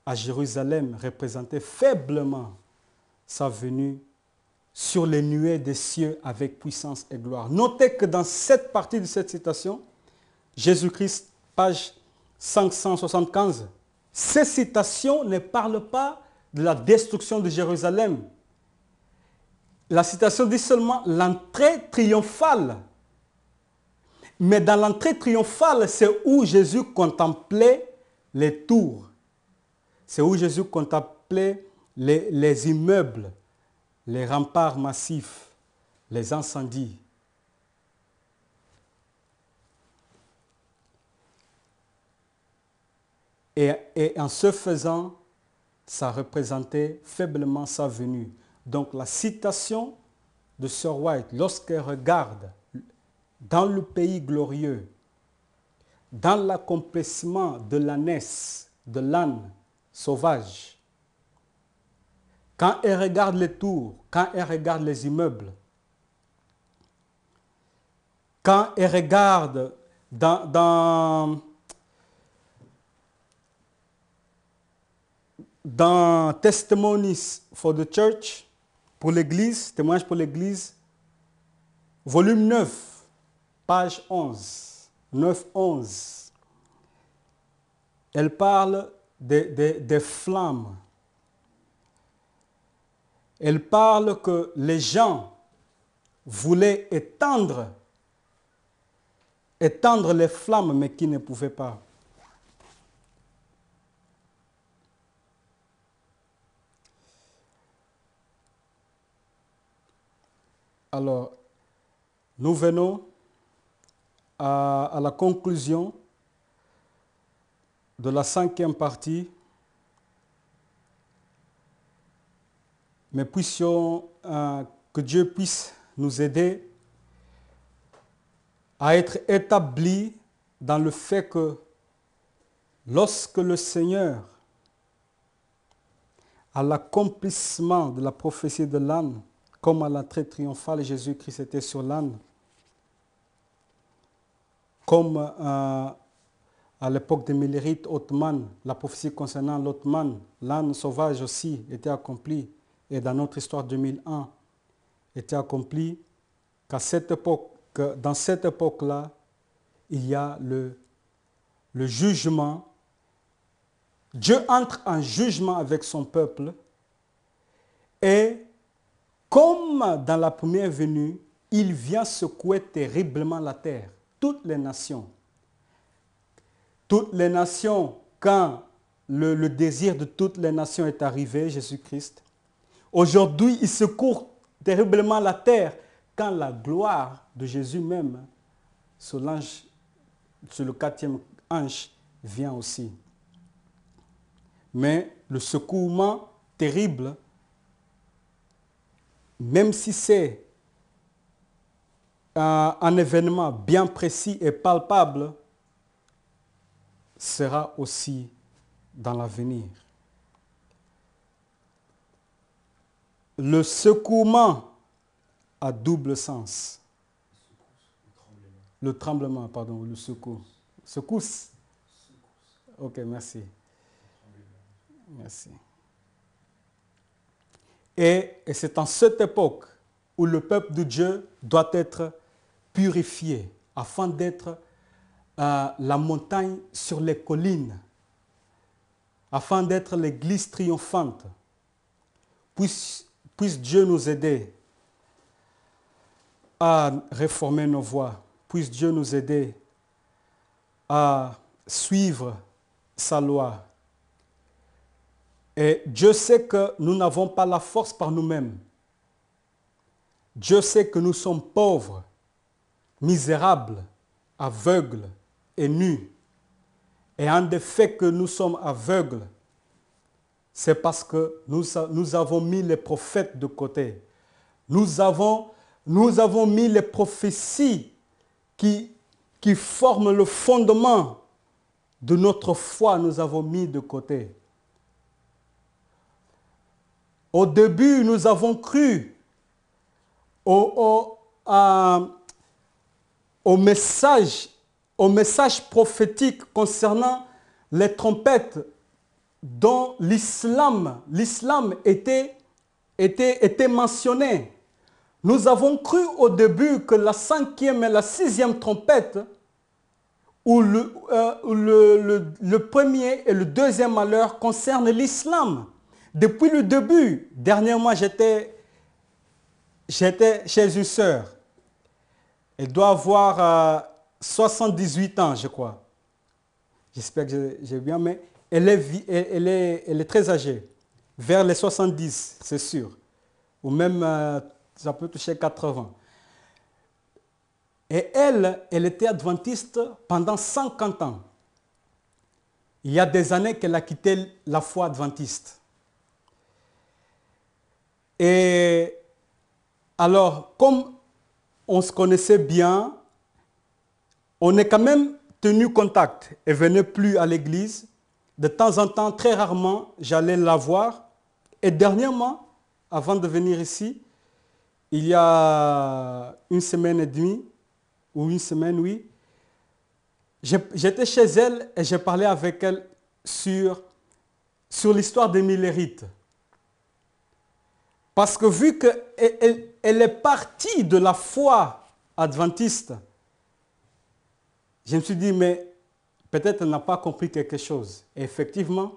S1: à Jérusalem représentait faiblement sa venue sur les nuées des cieux avec puissance et gloire. Notez que dans cette partie de cette citation, Jésus-Christ, page 575, ces citations ne parlent pas de la destruction de Jérusalem. La citation dit seulement l'entrée triomphale. Mais dans l'entrée triomphale, c'est où Jésus contemplait les tours. C'est où Jésus contemplait les immeubles, les remparts massifs, les incendies. Et en ce faisant, ça représentait faiblement sa venue. Donc la citation de Sir White, lorsqu'elle regarde dans le pays glorieux, dans l'accomplissement de l'ânesse, de l'âne sauvage, quand elle regarde les tours, quand elle regarde les immeubles, quand elle regarde dans Testimonies for the Church, pour l'Église, témoignage pour l'Église, volume 9, page 11, 9-11, elle parle des flammes. Elle parle que les gens voulaient éteindre les flammes, mais qui ne pouvaient pas. Alors, nous venons à la conclusion de la 5e partie, mais que Dieu puisse nous aider à être établis dans le fait que lorsque le Seigneur, à l'accomplissement de la prophétie de l'âne, comme à l'entrée triomphale, Jésus-Christ était sur l'âne, comme à l'époque de Mélérite, Othman, la prophétie concernant l'Othman, l'âne sauvage aussi était accomplie, et dans notre histoire 2001, était accomplie, qu'à cette époque, que dans cette époque-là, il y a le jugement. Dieu entre en jugement avec son peuple, et comme dans la première venue, il vient secouer terriblement la terre, toutes les nations. Toutes les nations, quand le désir de toutes les nations est arrivé, Jésus-Christ, aujourd'hui, il secoue terriblement la terre quand la gloire de Jésus même, sur le 4e ange, vient aussi. Mais le secouement terrible, même si c'est un événement bien précis et palpable, sera aussi dans l'avenir. Le secouement a double sens. Le tremblement, pardon, le secours. Secousse. Ok, merci. Merci. Et c'est en cette époque où le peuple de Dieu doit être purifié afin d'être la montagne sur les collines, afin d'être l'église triomphante. Puisse Dieu nous aider à réformer nos voies. Puisse Dieu nous aider à suivre sa loi. Et Dieu sait que nous n'avons pas la force par nous-mêmes. Dieu sait que nous sommes pauvres, misérables, aveugles et nus. Et un des faits que nous sommes aveugles, c'est parce que nous avons mis les prophètes de côté. Nous avons mis les prophéties qui forment le fondement de notre foi, nous avons mis de côté. Au début, nous avons cru au message prophétique concernant les trompettes dont l'islam était mentionné. Nous avons cru au début que la 5e et la 6e trompette, où le premier et le deuxième malheur concernent l'islam. Depuis le début, dernièrement, j'étais chez une sœur. Elle doit avoir 78 ans, je crois. J'espère que j'ai bien, mais elle est très âgée. Vers les 70, c'est sûr. Ou même, ça peut toucher 80. Et elle était adventiste pendant 50 ans. Il y a des années qu'elle a quitté la foi adventiste. Et alors, comme on se connaissait bien, on est quand même tenu contact. Elle ne venait plus à l'église. De temps en temps, très rarement, j'allais la voir. Et dernièrement, avant de venir ici, il y a 1 semaine et demie, ou une semaine, oui. J'étais chez elle et j'ai parlé avec elle sur l'histoire des Millérites. Parce que vu qu'elle elle est partie de la foi adventiste, je me suis dit, mais peut-être elle n'a pas compris quelque chose. Et effectivement,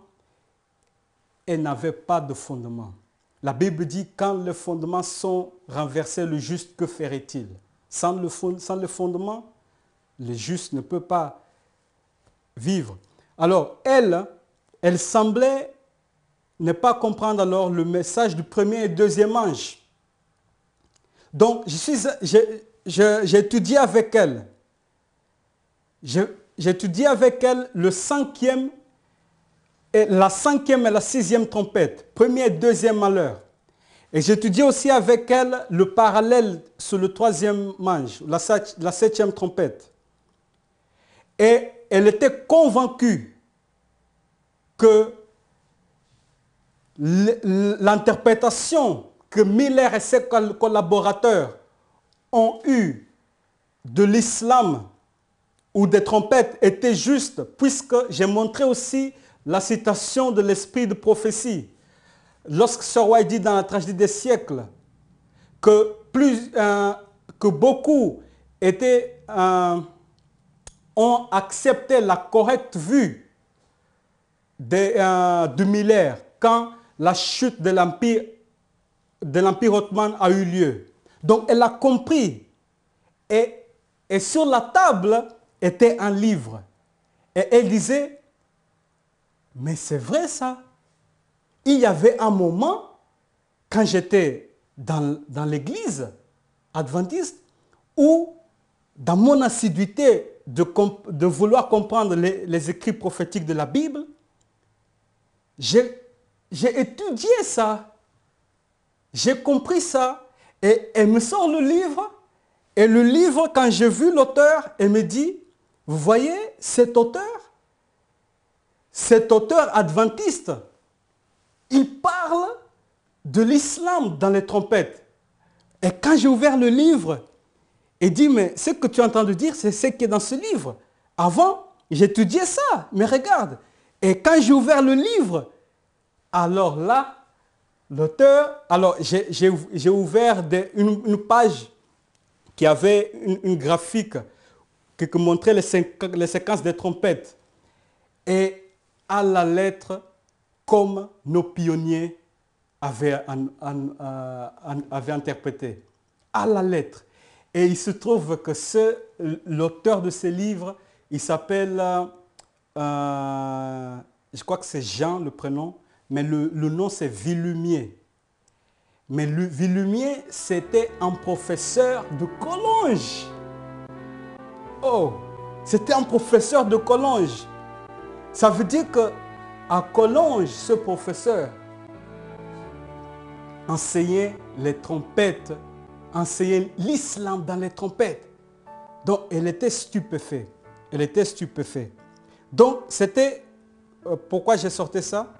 S1: elle n'avait pas de fondement. La Bible dit, quand les fondements sont renversés, le juste, que ferait-il? Sans le fondement, le juste ne peut pas vivre. Alors, elle semblait ne pas comprendre alors le message du premier et deuxième ange. Donc, j'ai étudié avec elle. J'ai étudié avec elle la cinquième et la sixième trompette, premier et deuxième malheur. Et j'étudiais aussi avec elle le parallèle sur le troisième ange, la septième trompette. Et elle était convaincue que l'interprétation que Miller et ses collaborateurs ont eue de l'islam ou des trompettes était juste, puisque j'ai montré aussi la citation de l'esprit de prophétie. Lorsque Sir White dit dans la tragédie des siècles que beaucoup ont accepté la correcte vue de Miller quand la chute de l'Empire ottoman a eu lieu. Donc elle a compris. Et sur la table était un livre. Et elle disait, mais c'est vrai ça. Il y avait un moment, quand j'étais dans l'église adventiste, où dans mon assiduité de vouloir comprendre les écrits prophétiques de la Bible, j'ai étudié ça, j'ai compris ça, et elle me sort le livre, et le livre, quand j'ai vu l'auteur, elle me dit, vous voyez cet auteur adventiste, il parle de l'islam dans les trompettes. Et quand j'ai ouvert le livre, elle dit, mais ce que tu es en train de dire, c'est ce qui est dans ce livre. Avant, j'étudiais ça, mais regarde. Et quand j'ai ouvert le livre, alors là, l'auteur, alors j'ai ouvert une page qui avait une graphique qui montrait les séquences des trompettes. Et à la lettre, comme nos pionniers avaient interprété. À la lettre. Et il se trouve que l'auteur de ce livre, il s'appelle, je crois que c'est Jean le prénom, mais le nom c'est Villumier. Mais Villumier, c'était un professeur de Collonges. Oh, c'était un professeur de Collonges. Ça veut dire qu'à Collonges, ce professeur enseignait les trompettes, enseignait l'islam dans les trompettes. Donc, elle était stupéfaite. Elle était stupéfaite. Donc, c'était... pourquoi j'ai sorti ça?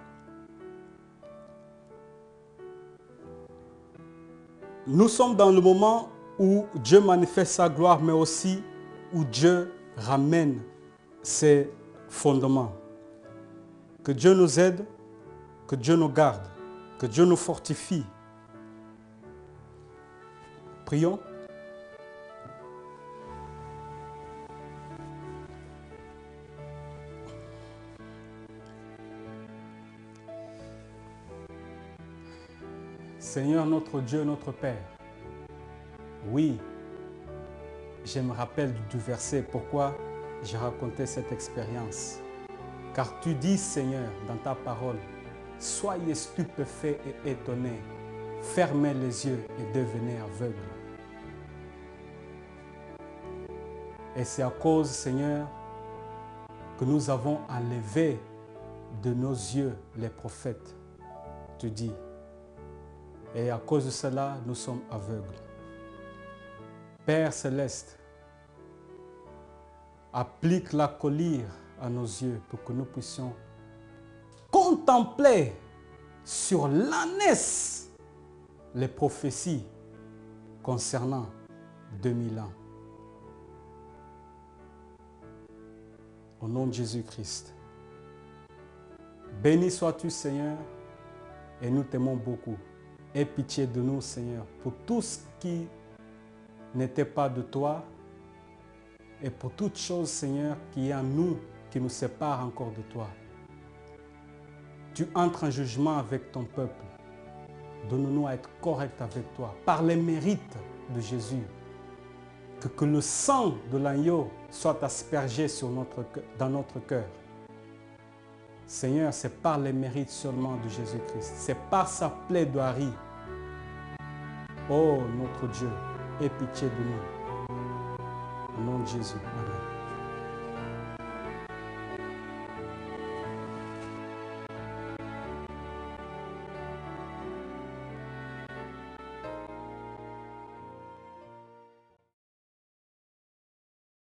S1: Nous sommes dans le moment où Dieu manifeste sa gloire, mais aussi où Dieu ramène ses fondements. Que Dieu nous aide, que Dieu nous garde, que Dieu nous fortifie. Prions. Seigneur notre Dieu, notre Père, oui, je me rappelle du verset pourquoi j'ai raconté cette expérience. Car tu dis, Seigneur, dans ta parole, soyez stupéfaits et étonnés, fermez les yeux et devenez aveugles. Et c'est à cause, Seigneur, que nous avons enlevé de nos yeux les prophètes, tu dis. Et à cause de cela, nous sommes aveugles. Père céleste, applique la colère à nos yeux pour que nous puissions contempler sur l'ânesse les prophéties concernant 2000 ans. Au nom de Jésus-Christ. Béni sois-tu, Seigneur, et nous t'aimons beaucoup. Aie pitié de nous, Seigneur, pour tout ce qui n'était pas de toi et pour toute chose, Seigneur, qui est en nous, qui nous sépare encore de toi. Tu entres en jugement avec ton peuple. Donne-nous à être corrects avec toi par les mérites de Jésus. Que le sang de l'agneau soit aspergé dans notre cœur. Seigneur, c'est par les mérites seulement de Jésus-Christ. C'est par sa plaidoirie. Oh notre Dieu, aie pitié de nous. Au nom de Jésus. Amen.